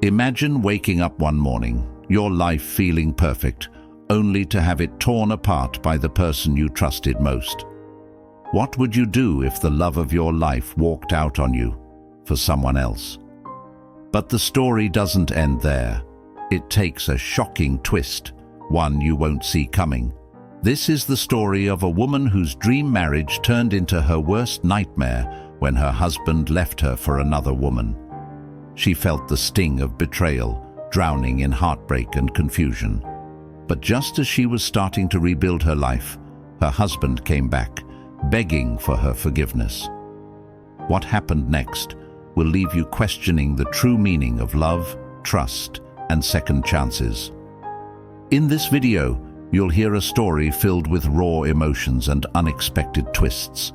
Imagine waking up one morning, your life feeling perfect, only to have it torn apart by the person you trusted most. What would you do if the love of your life walked out on you for someone else? But the story doesn't end there. It takes a shocking twist, one you won't see coming. This is the story of a woman whose dream marriage turned into her worst nightmare when her husband left her for another woman. She felt the sting of betrayal, drowning in heartbreak and confusion. But just as she was starting to rebuild her life, her husband came back, begging for her forgiveness. What happened next will leave you questioning the true meaning of love, trust, and second chances. In this video, you'll hear a story filled with raw emotions and unexpected twists.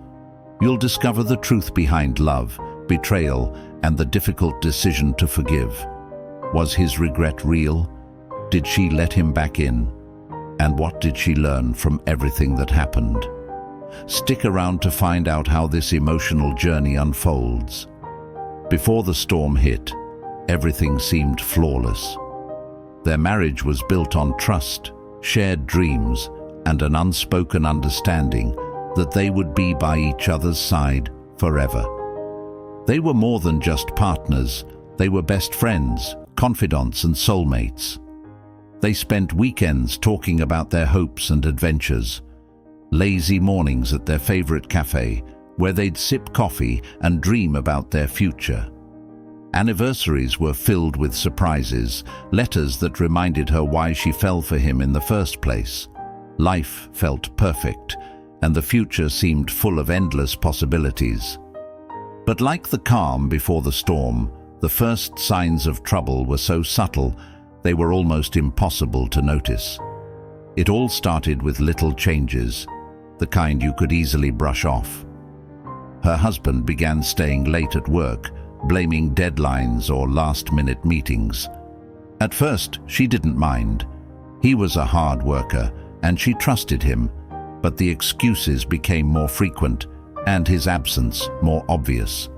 You'll discover the truth behind love, betrayal, and the difficult decision to forgive. Was his regret real? Did she let him back in? And what did she learn from everything that happened? Stick around to find out how this emotional journey unfolds. Before the storm hit, everything seemed flawless. Their marriage was built on trust, shared dreams, and an unspoken understanding that they would be by each other's side forever. They were more than just partners, they were best friends, confidants, and soulmates. They spent weekends talking about their hopes and adventures, lazy mornings at their favorite cafe, where they'd sip coffee and dream about their future. Anniversaries were filled with surprises, letters that reminded her why she fell for him in the first place. Life felt perfect, and the future seemed full of endless possibilities. But like the calm before the storm, the first signs of trouble were so subtle they were almost impossible to notice. It all started with little changes, the kind you could easily brush off. Her husband began staying late at work, blaming deadlines or last-minute meetings. At first, she didn't mind. He was a hard worker, and she trusted him, but the excuses became more frequent, and his absence more obvious.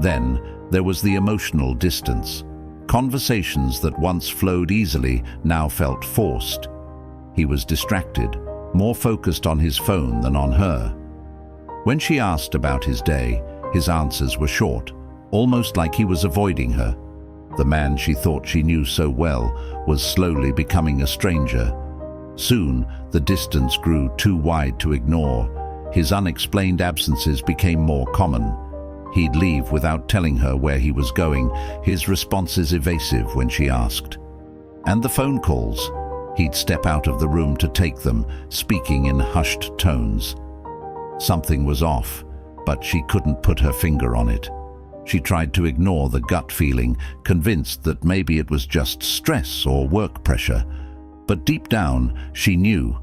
Then, there was the emotional distance. Conversations that once flowed easily now felt forced. He was distracted, more focused on his phone than on her. When she asked about his day, his answers were short, almost like he was avoiding her. The man she thought she knew so well was slowly becoming a stranger. Soon, the distance grew too wide to ignore. His unexplained absences became more common. He'd leave without telling her where he was going, his responses evasive when she asked. And the phone calls. He'd step out of the room to take them, speaking in hushed tones. Something was off, but she couldn't put her finger on it. She tried to ignore the gut feeling, convinced that maybe it was just stress or work pressure. But deep down, she knew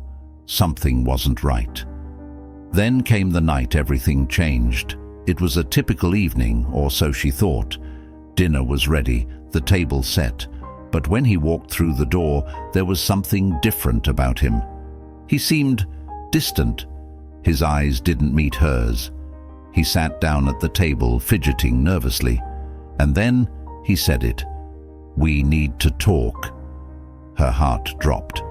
something wasn't right. Then came the night everything changed. It was a typical evening, or so she thought. Dinner was ready, the table set. But when he walked through the door, there was something different about him. He seemed distant. His eyes didn't meet hers. He sat down at the table, fidgeting nervously. And then he said it. "We need to talk." Her heart dropped.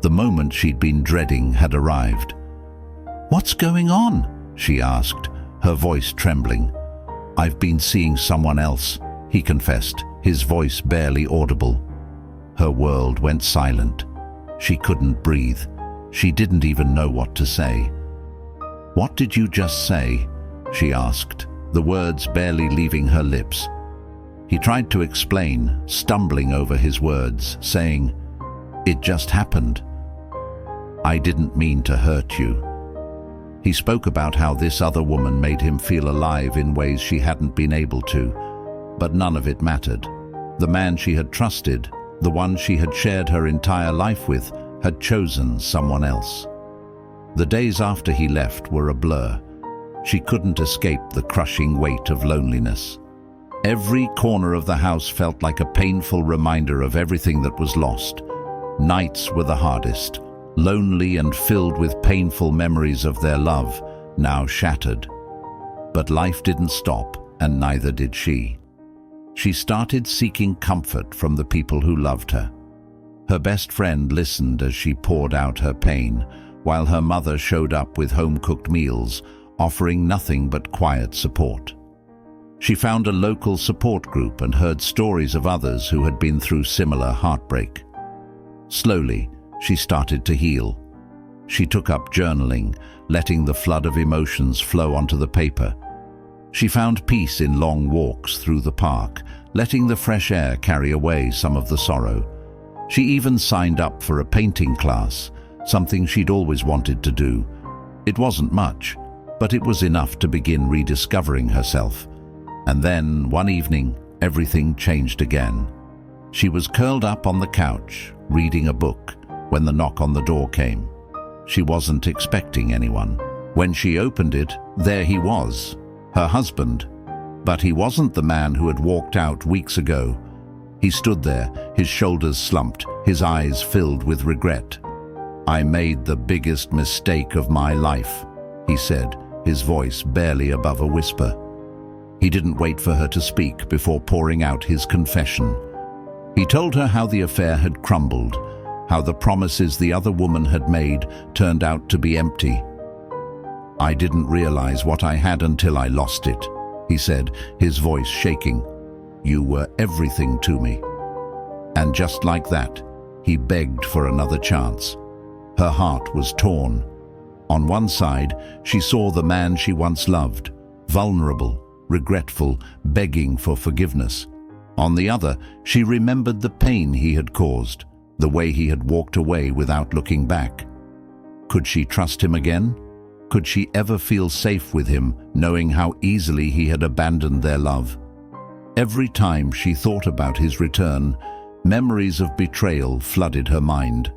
The moment she'd been dreading had arrived. "What's going on?" she asked, her voice trembling. "I've been seeing someone else," he confessed, his voice barely audible. Her world went silent. She couldn't breathe. She didn't even know what to say. "What did you just say?" she asked, the words barely leaving her lips. He tried to explain, stumbling over his words, saying, "It just happened. I didn't mean to hurt you." He spoke about how this other woman made him feel alive in ways she hadn't been able to, but none of it mattered. The man she had trusted, the one she had shared her entire life with, had chosen someone else. The days after he left were a blur. She couldn't escape the crushing weight of loneliness. Every corner of the house felt like a painful reminder of everything that was lost. Nights were the hardest, lonely and filled with painful memories of their love, now shattered. But life didn't stop, and neither did she. She started seeking comfort from the people who loved her. Her best friend listened as she poured out her pain, while her mother showed up with home-cooked meals, offering nothing but quiet support. She found a local support group and heard stories of others who had been through similar heartbreak. Slowly, she started to heal. She took up journaling, letting the flood of emotions flow onto the paper. She found peace in long walks through the park, letting the fresh air carry away some of the sorrow. She even signed up for a painting class, something she'd always wanted to do. It wasn't much, but it was enough to begin rediscovering herself. And then, one evening, everything changed again. She was curled up on the couch, reading a book, when the knock on the door came. She wasn't expecting anyone. When she opened it, there he was, her husband. But he wasn't the man who had walked out weeks ago. He stood there, his shoulders slumped, his eyes filled with regret. "I made the biggest mistake of my life," he said, his voice barely above a whisper. He didn't wait for her to speak before pouring out his confession. He told her how the affair had crumbled, how the promises the other woman had made turned out to be empty. "I didn't realize what I had until I lost it," he said, his voice shaking. "You were everything to me." And just like that, he begged for another chance. Her heart was torn. On one side, she saw the man she once loved, vulnerable, regretful, begging for forgiveness. On the other, she remembered the pain he had caused, the way he had walked away without looking back. Could she trust him again? Could she ever feel safe with him, knowing how easily he had abandoned their love? Every time she thought about his return, memories of betrayal flooded her mind.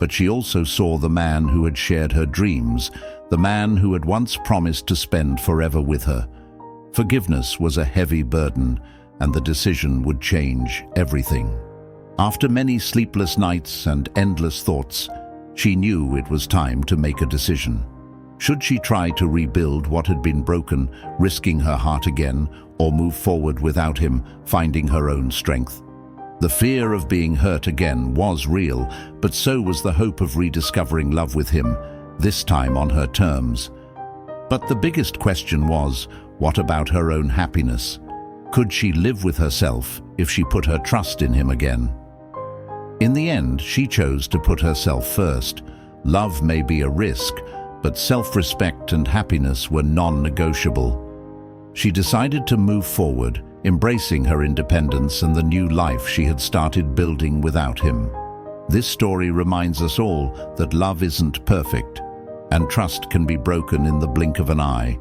But she also saw the man who had shared her dreams, the man who had once promised to spend forever with her. Forgiveness was a heavy burden, and the decision would change everything. After many sleepless nights and endless thoughts, she knew it was time to make a decision. Should she try to rebuild what had been broken, risking her heart again, or move forward without him, finding her own strength? The fear of being hurt again was real, but so was the hope of rediscovering love with him, this time on her terms. But the biggest question was, what about her own happiness? Could she live with herself if she put her trust in him again? In the end, she chose to put herself first. Love may be a risk, but self-respect and happiness were non-negotiable. She decided to move forward, embracing her independence and the new life she had started building without him. This story reminds us all that love isn't perfect, and trust can be broken in the blink of an eye,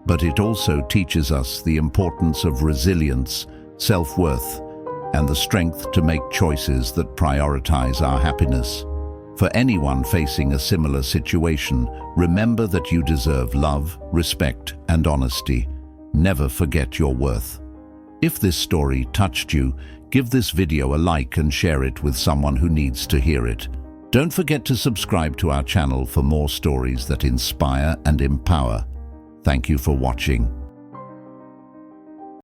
but it also teaches us the importance of resilience, self-worth, and the strength to make choices that prioritize our happiness. For anyone facing a similar situation, remember that you deserve love, respect, and honesty. Never forget your worth. If this story touched you, give this video a like and share it with someone who needs to hear it. Don't forget to subscribe to our channel for more stories that inspire and empower. Thank you for watching.